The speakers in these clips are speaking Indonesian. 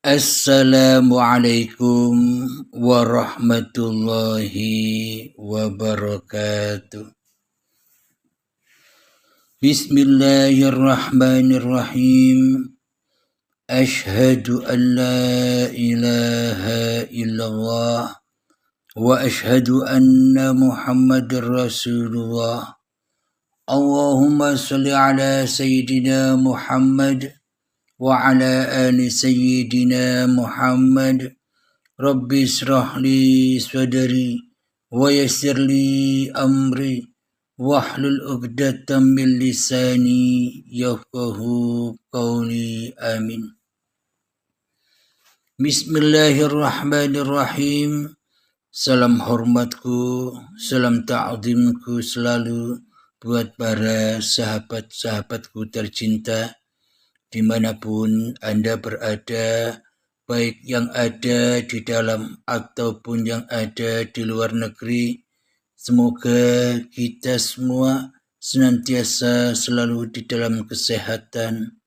Assalamualaikum warahmatullahi wabarakatuh. Bismillahirrahmanirrahim. Ashhadu an la ilaha illallah wa ashhadu anna Muhammadar Rasulullah. Allahumma salli ala Sayyidina Muhammad wa ala ali Sayyidina Muhammad. Rabbi israh li sadri wa yassir li amri wahlul 'uqdatam min lisani yafqahu qawli. Amin. Bismillahirrahmanirrahim. Salam hormatku, salam ta'zimku selalu buat para sahabat-sahabatku tercinta dimanapun Anda berada, baik yang ada di dalam ataupun yang ada di luar negeri. Semoga kita semua senantiasa selalu di dalam kesehatan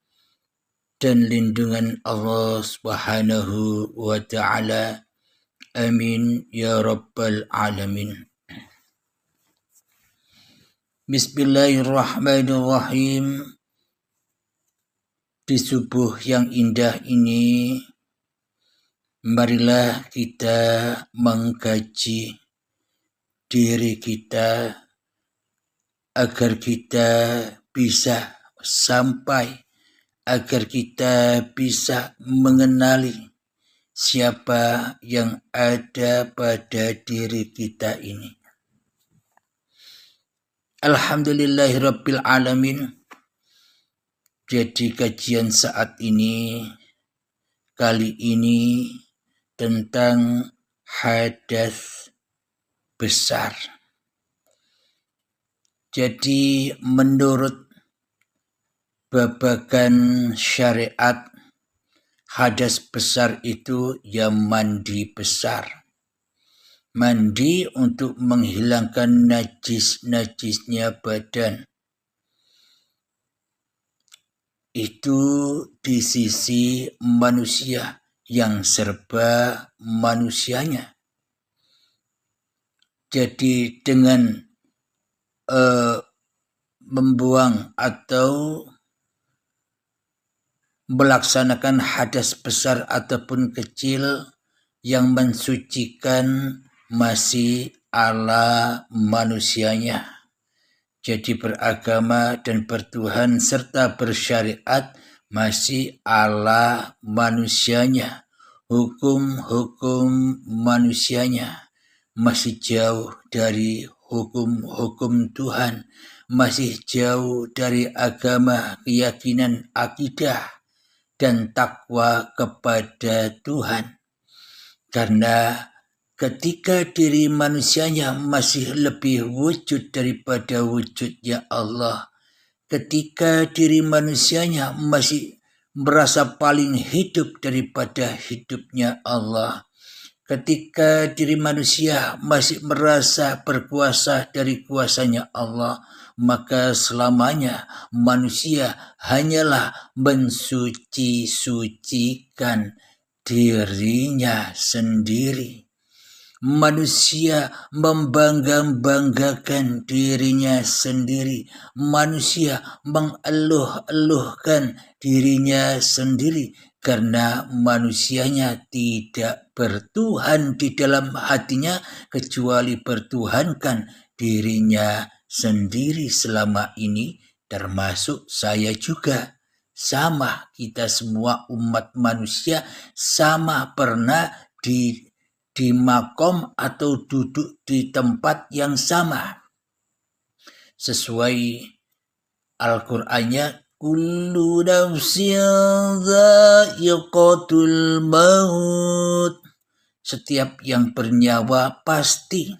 dan lindungan Allah Subhanahu wa Ta'ala. Amin ya Rabbal Alamin. Bismillahirrahmanirrahim. Di subuh yang indah ini, marilah kita mengkaji diri kita agar kita bisa sampai, agar kita bisa mengenali siapa yang ada pada diri kita ini. Alhamdulillahirabbil alamin. Jadi kajian saat ini, kali ini tentang hadas besar. Jadi menurut babagan syariat, hadas besar itu ya mandi besar. Mandi untuk menghilangkan najis-najisnya badan. Itu di sisi manusia yang serba manusianya. Jadi dengan membuang atau melaksanakan hadas besar ataupun kecil yang mensucikan masih ala manusianya. Jadi beragama dan bertuhan serta bersyariat masih ala manusianya. Hukum-hukum manusianya masih jauh dari hukum-hukum Tuhan. Masih jauh dari agama, keyakinan, akidah, dan takwa kepada Tuhan. Karena ketika diri manusianya masih lebih wujud daripada wujudnya Allah, ketika diri manusianya masih merasa paling hidup daripada hidupnya Allah, ketika diri manusia masih merasa berkuasa dari kuasanya Allah, maka selamanya manusia hanyalah mensuci-sucikan dirinya sendiri. Manusia membangga-banggakan dirinya sendiri. Manusia mengeluh-eluhkan dirinya sendiri karena manusianya tidak bertuhan di dalam hatinya kecuali bertuhankan dirinya sendiri selama ini, termasuk saya juga. Sama, kita semua umat manusia sama pernah di makom atau duduk di tempat yang sama. Sesuai Al-Qur'annya, kullu nafsin dha'iqatul maut. Setiap yang bernyawa pasti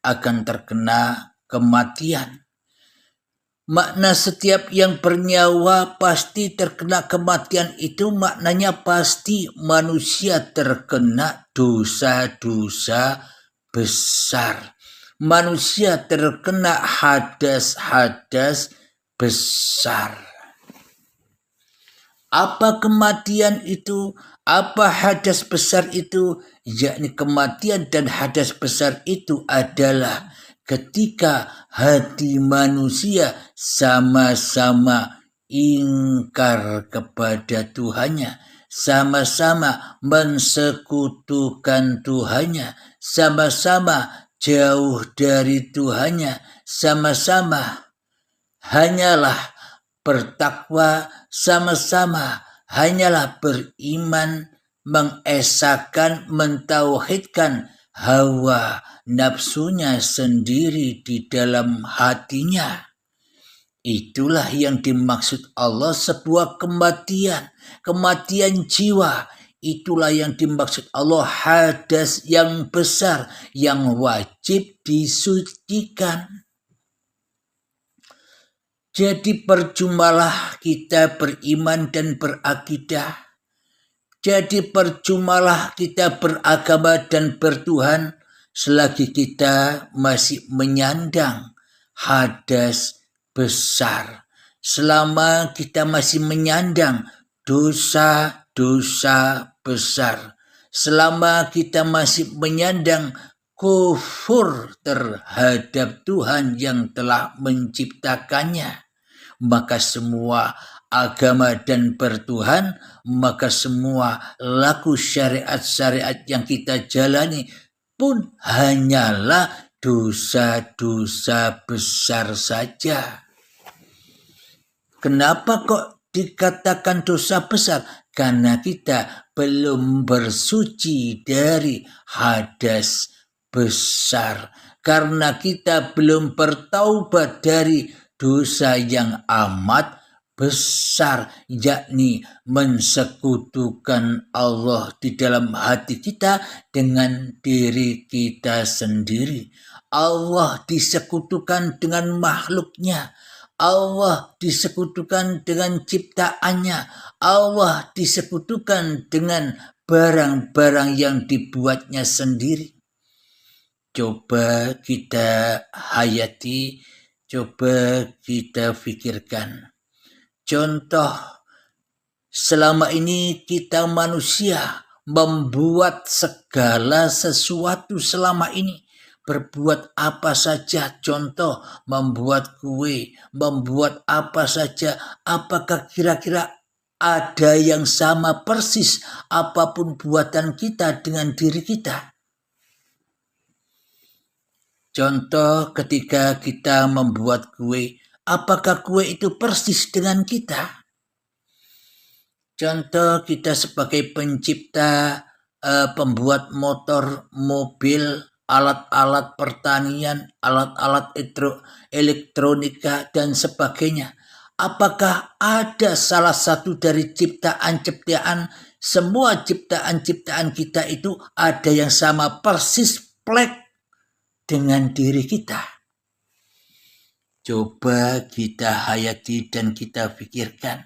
akan terkena kematian. Makna setiap yang bernyawa pasti terkena kematian itu maknanya pasti manusia terkena dosa-dosa besar. Manusia terkena hadas-hadas besar. Apa kematian itu? Apa hadas besar itu? Yakni kematian dan hadas besar itu adalah ketika hati manusia sama-sama ingkar kepada Tuhannya, sama-sama mensekutukan Tuhannya, sama-sama jauh dari Tuhannya, sama-sama hanyalah bertakwa, sama-sama hanyalah beriman, mengesahkan, mentauhidkan hawa nafsunya sendiri di dalam hatinya. Itulah yang dimaksud Allah sebuah kematian jiwa. Itulah yang dimaksud Allah hadas yang besar yang wajib disucikan. Jadi percumalah kita beriman dan berakidah. Jadi percumalah kita beragama dan bertuhan selagi kita masih menyandang hadas besar. Selama kita masih menyandang dosa-dosa besar. Selama kita masih menyandang kufur terhadap Tuhan yang telah menciptakannya, maka semua agama dan bertuhan, maka semua laku syariat-syariat yang kita jalani pun hanyalah dosa-dosa besar saja. Kenapa kok dikatakan dosa besar? Karena kita belum bersuci dari hadas besar. Karena kita belum bertaubat dari dosa yang amat besar, yakni mensekutukan Allah di dalam hati kita dengan diri kita sendiri. Allah disekutukan dengan makhluknya. Allah disekutukan dengan ciptaannya. Allah disekutukan dengan barang-barang yang dibuatnya sendiri. Coba kita hayati, coba kita pikirkan. Contoh, selama ini kita manusia membuat segala sesuatu selama ini. Berbuat apa saja, contoh membuat kue, membuat apa saja. Apakah kira-kira ada yang sama persis apapun buatan kita dengan diri kita? Contoh ketika kita membuat kue, apakah kue itu persis dengan kita? Contoh kita sebagai pencipta, pembuat motor, mobil, alat-alat pertanian, alat-alat elektronika, dan sebagainya. Apakah ada salah satu dari ciptaan-ciptaan, semua ciptaan-ciptaan kita itu ada yang sama persis plek dengan diri kita? Coba kita hayati dan kita pikirkan.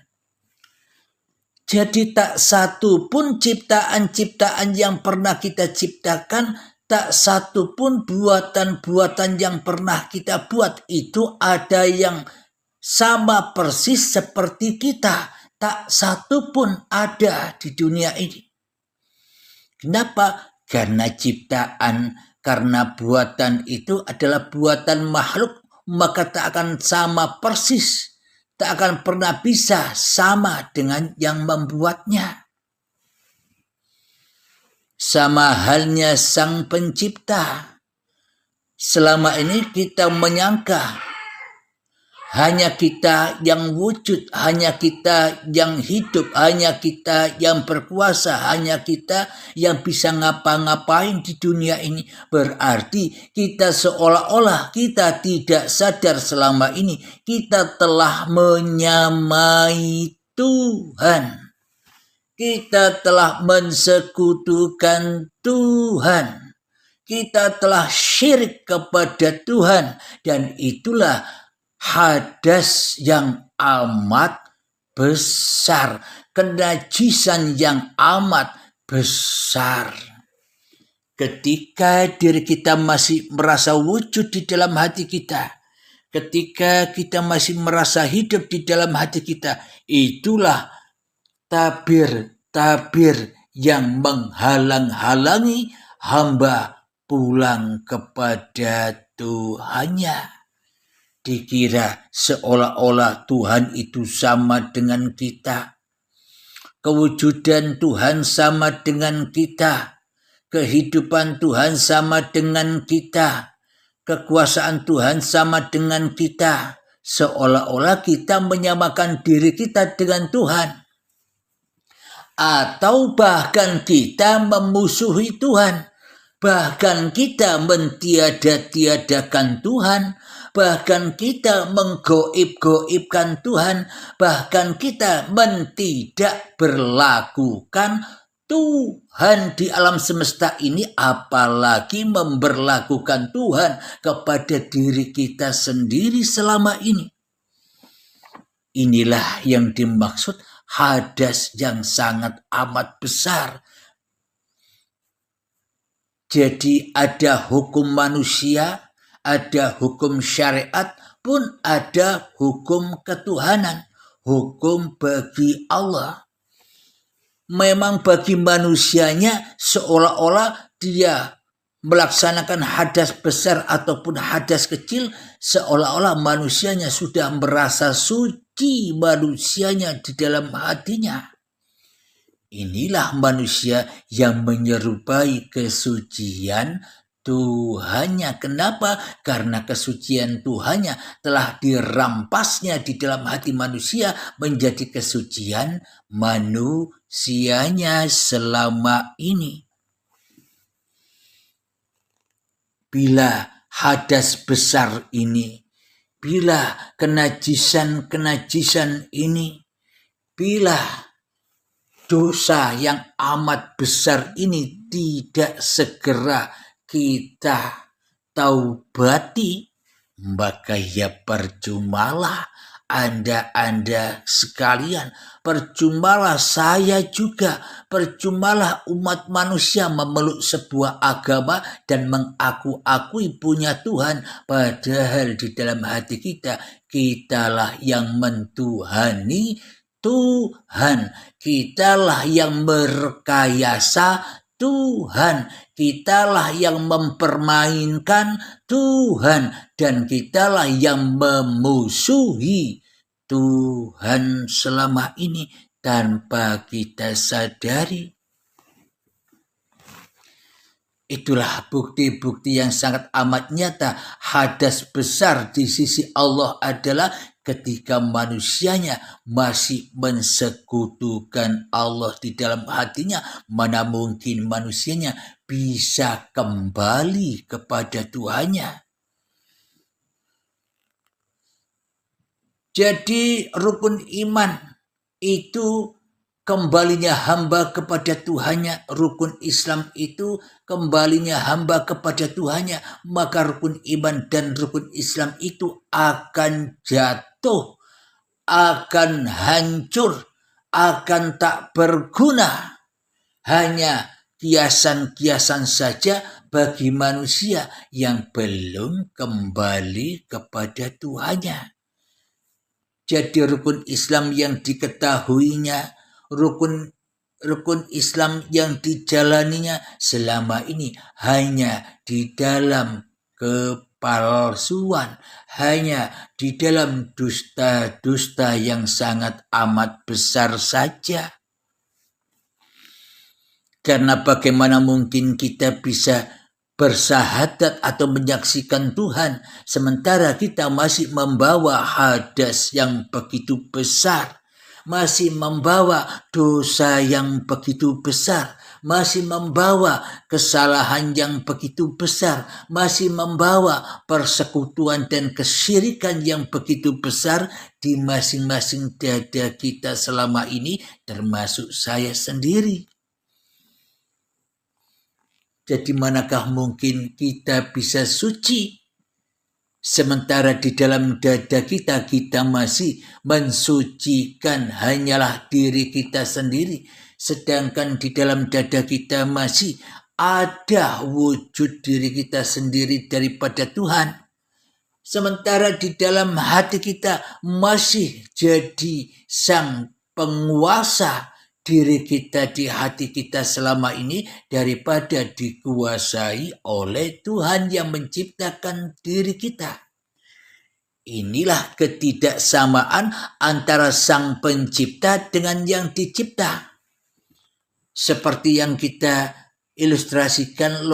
Jadi tak satu pun ciptaan-ciptaan yang pernah kita ciptakan, tak satu pun buatan-buatan yang pernah kita buat itu ada yang sama persis seperti kita. Tak satu pun ada di dunia ini. Kenapa? Karena ciptaan, karena buatan itu adalah buatan makhluk, maka tak akan sama persis. Tak akan pernah bisa sama dengan yang membuatnya. Sama halnya Sang Pencipta. Selama ini kita menyangka hanya kita yang wujud, hanya kita yang hidup, hanya kita yang berkuasa, hanya kita yang bisa ngapa-ngapain di dunia ini. Berarti kita seolah-olah kita tidak sadar selama ini kita telah menyamai Tuhan. Kita telah mensekutukan Tuhan. Kita telah syirik kepada Tuhan. Dan itulah hadas yang amat besar. Kenajisan yang amat besar. Ketika diri kita masih merasa wujud di dalam hati kita. Ketika kita masih merasa hidup di dalam hati kita. Itulah tabir-tabir yang menghalang-halangi hamba pulang kepada Tuhannya. Dikira seolah-olah Tuhan itu sama dengan kita. Kewujudan Tuhan sama dengan kita. Kehidupan Tuhan sama dengan kita. Kekuasaan Tuhan sama dengan kita. Seolah-olah kita menyamakan diri kita dengan Tuhan. Atau bahkan kita memusuhi Tuhan. Bahkan kita mentiada-tiadakan Tuhan. Bahkan kita menggoib-goibkan Tuhan. Bahkan kita tidak berlakukan Tuhan di alam semesta ini, apalagi memberlakukan Tuhan kepada diri kita sendiri selama ini. Inilah yang dimaksud hadas yang sangat amat besar. Jadi ada hukum manusia, ada hukum syariat, pun ada hukum ketuhanan, hukum bagi Allah. Memang bagi manusianya seolah-olah dia melaksanakan hadas besar ataupun hadas kecil, seolah-olah manusianya sudah merasa suci manusianya di dalam hatinya. Inilah manusia yang menyerupai kesucian Tuhannya. Kenapa? Karena kesucian Tuhannya telah dirampasnya di dalam hati manusia menjadi kesucian manusianya selama ini. Bila hadas besar ini, bila kenajisan ini, bila dosa yang amat besar ini tidak segera kita taubati, maka ya percumalah Anda sekalian, percumalah saya juga, percumalah umat manusia memeluk sebuah agama dan mengaku-akui punya Tuhan, padahal di dalam hati kitalah yang mentuhani Tuhan, kitalah yang merekayasa Tuhan, kitalah yang mempermainkan Tuhan, dan kitalah yang memusuhi Tuhan selama ini tanpa kita sadari. Itulah bukti-bukti yang sangat amat nyata. Hadas besar di sisi Allah adalah ketika manusianya masih mensekutukan Allah di dalam hatinya. Mana mungkin manusianya bisa kembali kepada Tuhannya. Jadi rukun iman itu kembalinya hamba kepada Tuhannya, rukun Islam itu kembalinya hamba kepada Tuhannya, maka rukun iman dan rukun Islam itu akan jatuh, akan hancur, akan tak berguna. Hanya kiasan-kiasan saja bagi manusia yang belum kembali kepada Tuhannya. Jadi rukun Islam yang diketahuinya, rukun Islam yang dijalaninya selama ini hanya di dalam kepalsuan, hanya di dalam dusta-dusta yang sangat amat besar saja. Karena bagaimana mungkin kita bisa bersahadat atau menyaksikan Tuhan sementara kita masih membawa hadas yang begitu besar, masih membawa dosa yang begitu besar, masih membawa kesalahan yang begitu besar, masih membawa persekutuan dan kesyirikan yang begitu besar di masing-masing dada kita selama ini, termasuk saya sendiri. Jadi manakah mungkin kita bisa suci sementara di dalam dada kita masih mensucikan hanyalah diri kita sendiri, sedangkan di dalam dada kita masih ada wujud diri kita sendiri daripada Tuhan. Sementara di dalam hati kita masih jadi sang penguasa, diri kita di hati kita selama ini daripada dikuasai oleh Tuhan yang menciptakan diri kita. Inilah ketidaksamaan antara Sang Pencipta dengan yang dicipta. Seperti yang kita ilustrasikan,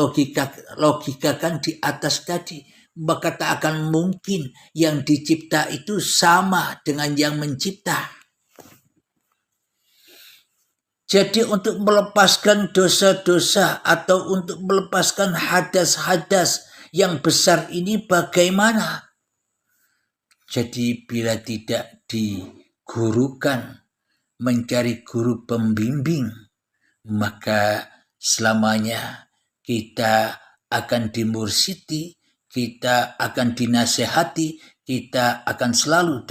logikakan di atas tadi, maka tak akan mungkin yang dicipta itu sama dengan yang mencipta. Jadi untuk melepaskan dosa-dosa atau untuk melepaskan hadas-hadas yang besar ini bagaimana? Jadi bila tidak digurukan, mencari guru pembimbing, maka selamanya kita akan dimursidi, kita akan dinasehati, kita akan selalu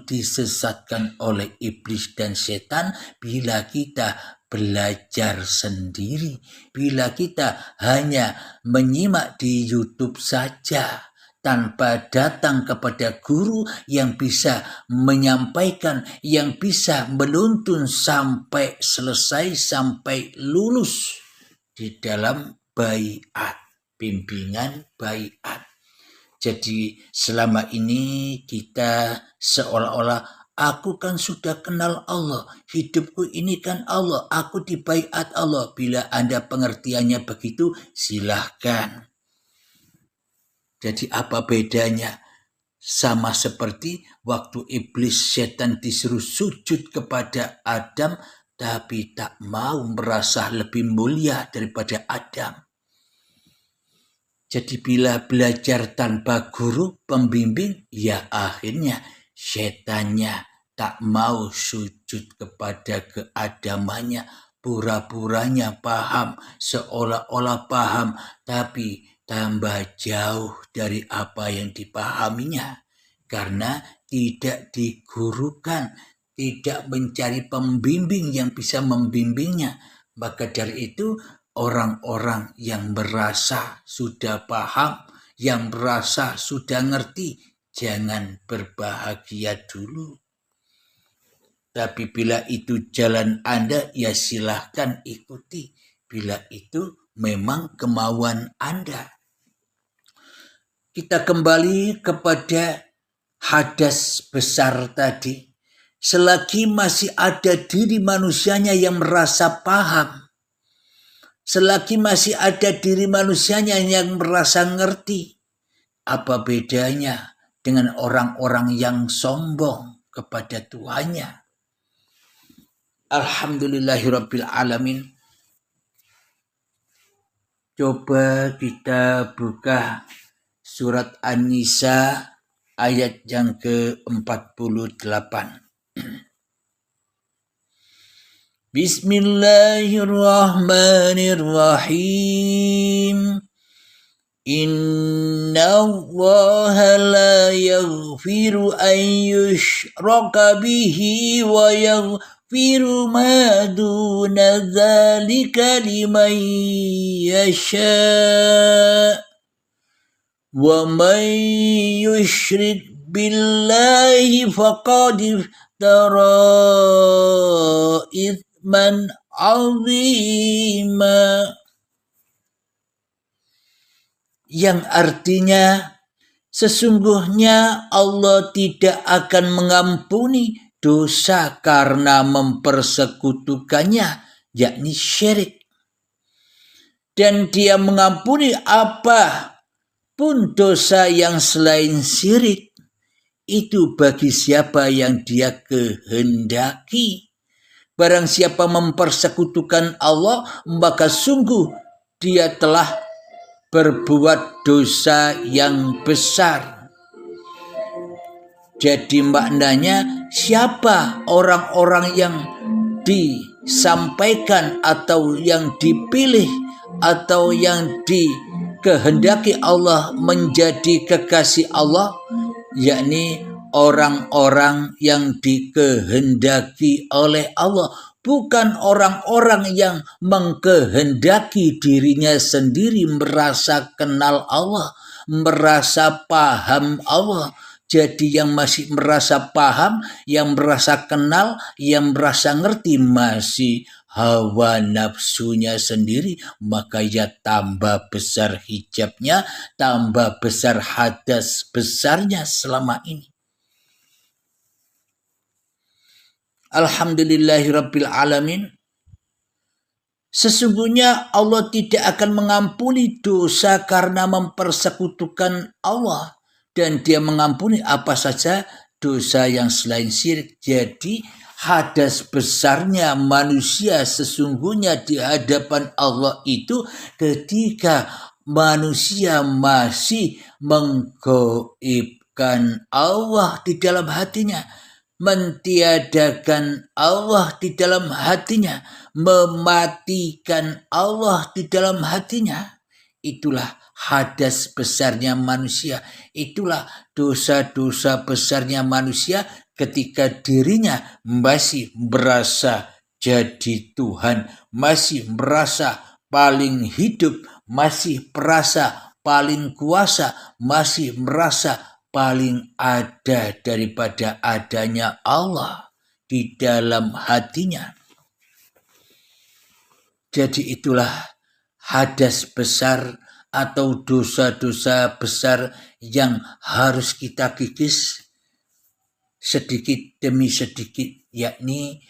disesatkan oleh iblis dan setan bila kita belajar sendiri, bila kita hanya menyimak di YouTube saja, tanpa datang kepada guru yang bisa menyampaikan, yang bisa menuntun sampai selesai, sampai lulus di dalam baiat, bimbingan baiat. Jadi selama ini kita seolah-olah aku kan sudah kenal Allah, hidupku ini kan Allah, aku di baiat Allah. Bila Anda pengertiannya begitu, silahkan. Jadi apa bedanya? Sama seperti waktu iblis setan disuruh sujud kepada Adam, tapi tak mau merasa lebih mulia daripada Adam. Jadi bila belajar tanpa guru pembimbing, ya akhirnya setannya tak mau sujud kepada keadamannya, pura-puranya paham, seolah-olah paham, tapi tambah jauh dari apa yang dipahaminya, karena tidak digurukan, tidak mencari pembimbing yang bisa membimbingnya. Maka dari itu orang-orang yang merasa sudah paham, yang merasa sudah ngerti, jangan berbahagia dulu. Tapi bila itu jalan Anda, ya silahkan ikuti. Bila itu memang kemauan Anda. Kita kembali kepada hadas besar tadi. Selagi masih ada diri manusianya yang merasa paham, selagi masih ada diri manusianya yang merasa ngerti, apa bedanya dengan orang-orang yang sombong kepada Tuhannya? Alhamdulillahirabbil alamin. Coba kita buka surat An-Nisa ayat yang ke-48. Bismillahirrahmanirrahim. Inna Allaha la yaghfiru an yushraka bihi wa yaghfiru ma duna dzalika liman yasha. Wa man yushrik billahi faqad iftara itsman 'azima. Yang artinya sesungguhnya Allah tidak akan mengampuni dosa karena mempersekutukannya, yakni syirik. Dan Dia mengampuni apapun dosa yang selain syirik itu bagi siapa yang Dia kehendaki. Barang siapa mempersekutukan Allah, maka sungguh dia telah berbuat dosa yang besar. Jadi maknanya siapa orang-orang yang disampaikan atau yang dipilih atau yang dikehendaki Allah menjadi kekasih Allah, yakni orang-orang yang dikehendaki oleh Allah, bukan orang-orang yang mengkehendaki dirinya sendiri merasa kenal Allah, merasa paham Allah, Jadi yang masih merasa paham, yang merasa kenal, yang merasa ngerti masih hawa nafsunya sendiri, maka ya tambah besar hijabnya, tambah besar hadas besarnya selama ini. Alhamdulillahirabbil alamin. Sesungguhnya Allah tidak akan mengampuni dosa karena mempersekutukan Allah. Dan dia mengampuni apa saja dosa yang selain syirik. Jadi hadas besarnya manusia sesungguhnya di hadapan Allah itu ketika manusia masih menggoibkan Allah di dalam hatinya, mentiadakan Allah di dalam hatinya, mematikan Allah di dalam hatinya. Itulah hadas besarnya manusia. Itulah dosa-dosa besarnya manusia ketika dirinya masih merasa jadi Tuhan, masih merasa paling hidup, masih merasa paling kuasa, masih merasa paling ada daripada adanya Allah di dalam hatinya. Jadi itulah hadas besar atau dosa-dosa besar yang harus kita kikis sedikit demi sedikit, yakni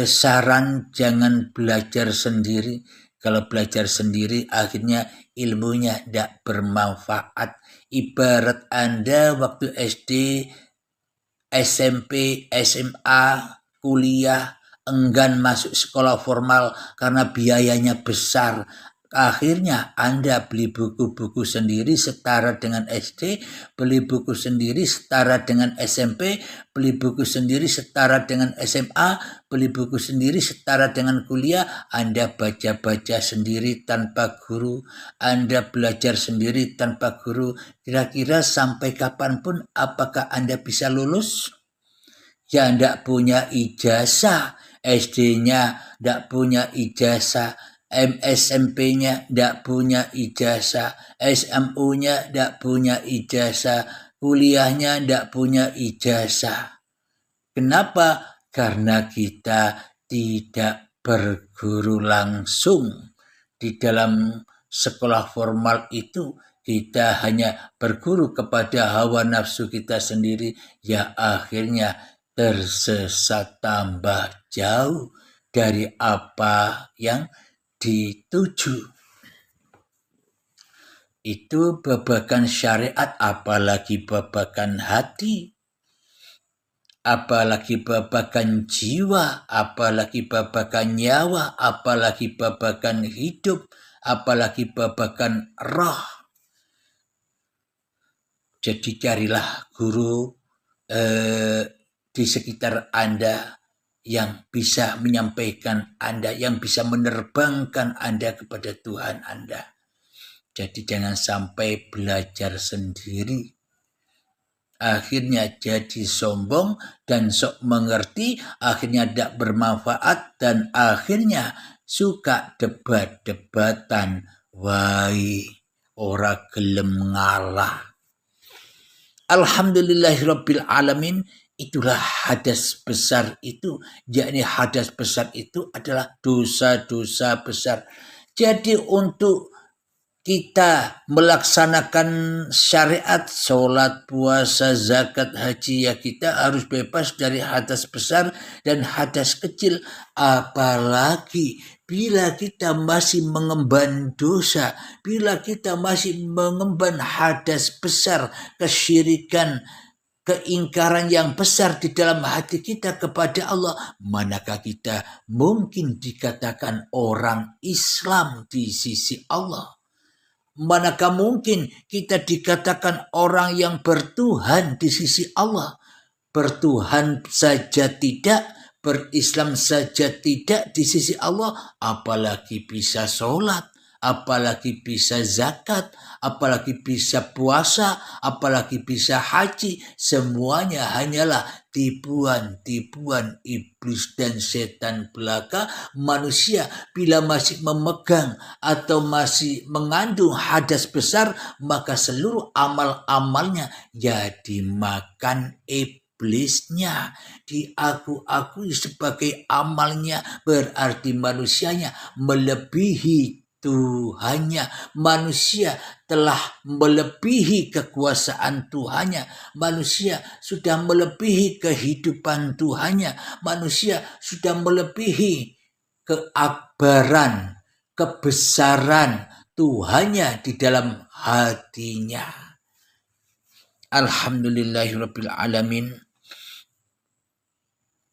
saran jangan belajar sendiri. Kalau belajar sendiri akhirnya ilmunya tidak bermanfaat. Ibarat Anda waktu SD, SMP, SMA, kuliah enggan masuk sekolah formal karena biayanya besar. Akhirnya Anda beli buku-buku sendiri setara dengan SD, beli buku sendiri setara dengan SMP, beli buku sendiri setara dengan SMA, beli buku sendiri setara dengan kuliah. Anda baca-baca sendiri tanpa guru, Anda belajar sendiri tanpa guru. Kira-kira sampai kapanpun apakah Anda bisa lulus? Ya tidak punya ijazah, SD-nya tidak punya ijazah, SMP-nya tidak punya ijazah, SMU-nya tidak punya ijazah, kuliahnya tidak punya ijazah. Kenapa? Karena kita tidak berguru langsung. Di dalam sekolah formal itu kita hanya berguru kepada hawa nafsu kita sendiri, ya akhirnya tersesat tambah jauh dari apa yang dituju. Itu babakan syariat, apalagi babakan hati, apalagi babakan jiwa, apalagi babakan nyawa, apalagi babakan hidup, apalagi babakan roh. Jadi carilah guru di sekitar Anda yang bisa menyampaikan Anda, yang bisa menerbangkan Anda kepada Tuhan Anda. Jadi jangan sampai belajar sendiri, akhirnya jadi sombong dan sok mengerti, akhirnya tidak bermanfaat, dan akhirnya suka debat-debatan, wai ora gelem ngalah. Alhamdulillahirabbil alamin. Itulah hadas besar itu, yakni hadas besar itu adalah dosa-dosa besar. Jadi untuk kita melaksanakan syariat, sholat, puasa, zakat, haji, ya kita harus bebas dari hadas besar dan hadas kecil. Apalagi bila kita masih mengemban dosa, bila kita masih mengemban hadas besar, kesyirikan, keingkaran yang besar di dalam hati kita kepada Allah, manakah kita mungkin dikatakan orang Islam di sisi Allah? Manakah mungkin kita dikatakan orang yang bertuhan di sisi Allah? Bertuhan saja tidak, berislam saja tidak di sisi Allah, apalagi bisa sholat, apalagi bisa zakat, apalagi bisa puasa, apalagi bisa haji. Semuanya hanyalah tipuan-tipuan iblis dan setan belaka. Manusia bila masih memegang atau masih mengandung hadas besar, maka seluruh amal-amalnya jadi makan iblisnya, diaku-akui sebagai amalnya, berarti manusianya melebihi Tuhannya. Manusia telah melebihi kekuasaan Tuhannya. Manusia sudah melebihi kehidupan Tuhannya. Manusia sudah melebihi keakbaran, kebesaran Tuhannya di dalam hatinya. Alhamdulillahirabbil alamin.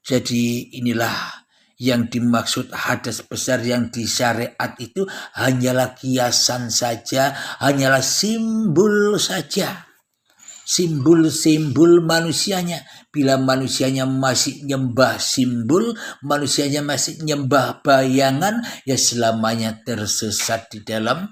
Jadi inilah yang dimaksud hadas besar yang di syariat itu hanyalah kiasan saja, hanyalah simbol saja. Simbol-simbol manusianya. Bila manusianya masih nyembah simbol, manusianya masih nyembah bayangan, ya selamanya tersesat di dalam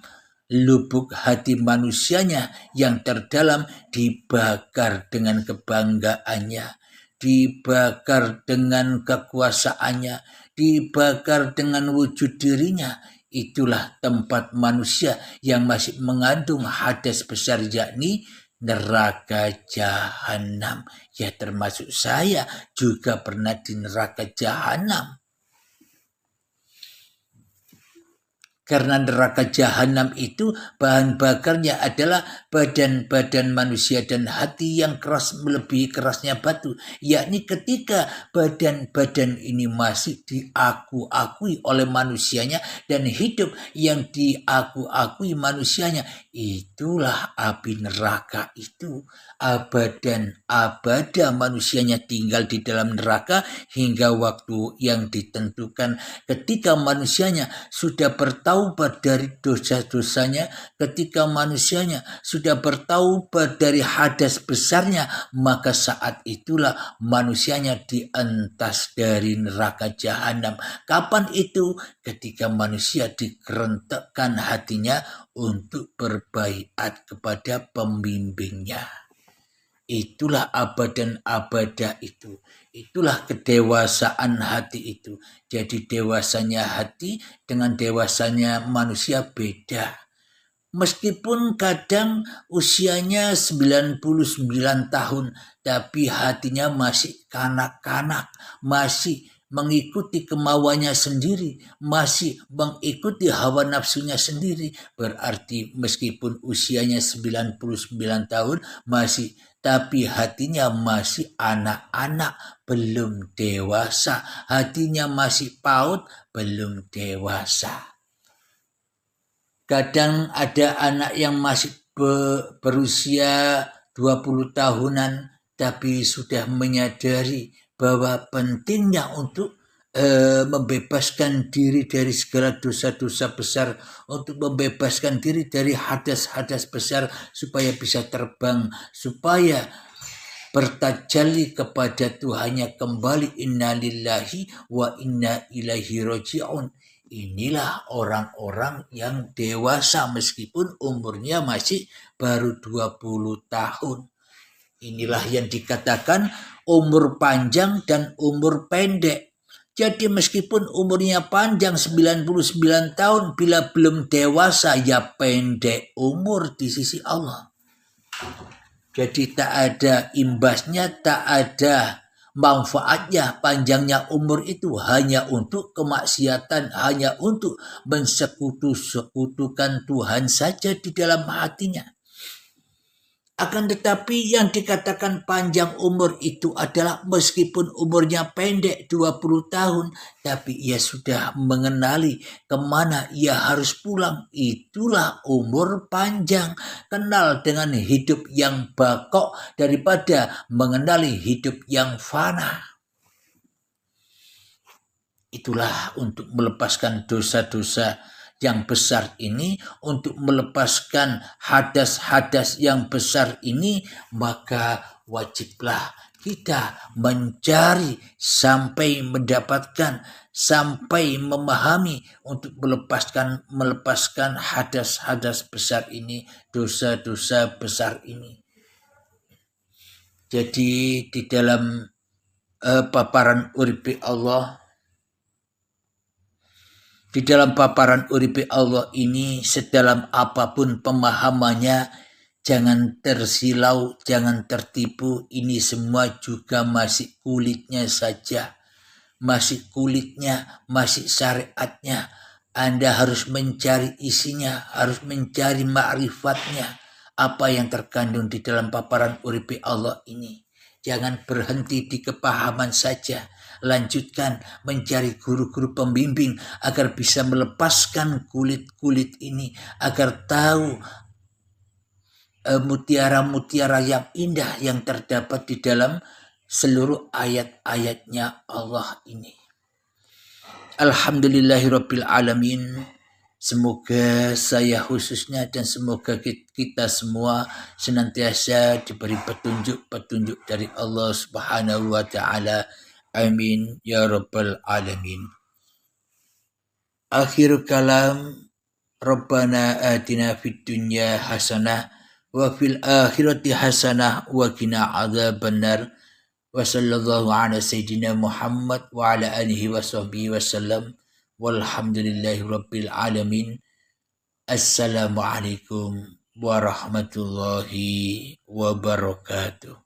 lubuk hati manusianya yang terdalam, dibakar dengan kebanggaannya, dibakar dengan kekuasaannya, dibakar dengan wujud dirinya. Itulah tempat manusia yang masih mengandung hadas besar, yakni neraka jahanam. Ya, termasuk saya juga pernah di neraka jahanam. Karena neraka jahanam itu bahan bakarnya adalah badan-badan manusia dan hati yang keras melebihi kerasnya batu. Yakni ketika badan-badan ini masih diaku-akui oleh manusianya dan hidup yang diaku-akui manusianya, itulah api neraka itu. Abadan abada manusianya tinggal di dalam neraka hingga waktu yang ditentukan. Ketika manusianya sudah bertaubat dari dosa-dosanya, ketika manusianya sudah bertaubat dari hadas besarnya, maka saat itulah manusianya dientas dari neraka jahanam. Kapan itu? Ketika manusia dikerentekkan hatinya untuk berbaiat kepada pembimbingnya. Itulah abadan abada itu. Itulah kedewasaan hati itu. Jadi dewasanya hati dengan dewasanya manusia beda. Meskipun kadang usianya 99 tahun, tapi hatinya masih kanak-kanak, masih mengikuti kemauannya sendiri, masih mengikuti hawa nafsunya sendiri. Berarti meskipun usianya 99 tahun masih, tapi hatinya masih anak-anak, belum dewasa. Hatinya masih PAUD, belum dewasa. Kadang ada anak yang masih berusia 20 tahunan, tapi sudah menyadari bahwa pentingnya untuk membebaskan diri dari segala dosa-dosa besar, untuk membebaskan diri dari hadas-hadas besar, supaya bisa terbang, supaya bertajalli kepada Tuhannya kembali. Innalillahi wa inna ilaihi raji'un. Inilah orang-orang yang dewasa meskipun umurnya masih baru 20 tahun. Inilah yang dikatakan umur panjang dan umur pendek. Jadi meskipun umurnya panjang 99 tahun, bila belum dewasa ya pendek umur di sisi Allah. Jadi tak ada imbasnya, tak ada manfaatnya panjangnya umur itu, hanya untuk kemaksiatan, hanya untuk mensekutu-sekutukan Tuhan saja di dalam hatinya. Akan tetapi yang dikatakan panjang umur itu adalah meskipun umurnya pendek 20 tahun, tapi ia sudah mengenali kemana ia harus pulang. Itulah umur panjang. Kenal dengan hidup yang bakok daripada mengenali hidup yang fana. Itulah untuk melepaskan dosa-dosa yang besar ini, untuk melepaskan hadas-hadas yang besar ini, maka wajiblah kita mencari sampai mendapatkan, sampai memahami untuk melepaskan hadas-hadas besar ini, dosa-dosa besar ini. Jadi di dalam paparan uripi Allah, di dalam paparan uripi Allah ini, sedalam apapun pemahamannya, jangan tersilau, jangan tertipu. Ini semua juga masih kulitnya saja. Masih kulitnya, masih syariatnya. Anda harus mencari isinya, harus mencari ma'rifatnya. Apa yang terkandung di dalam paparan uripi Allah ini. Jangan berhenti di kepahaman saja. Lanjutkan mencari guru-guru pembimbing agar bisa melepaskan kulit-kulit ini, agar tahu mutiara-mutiara yang indah yang terdapat di dalam seluruh ayat-ayatnya Allah ini. Alhamdulillahirabbil alamin. Semoga saya khususnya dan semoga kita semua senantiasa diberi petunjuk-petunjuk dari Allah Subhanahu wa taala. Amin ya rabbal alamin. Akhir kalam, Rabbana atina fid dunya hasanah wa fil akhirati hasanah wa qina adzabannar. Wa sallallahu ala sayyidina Muhammad wa ala alihi wa sahbihi wasallam. Walhamdulillahi rabbil alamin. Assalamualaikum warahmatullahi wabarakatuh.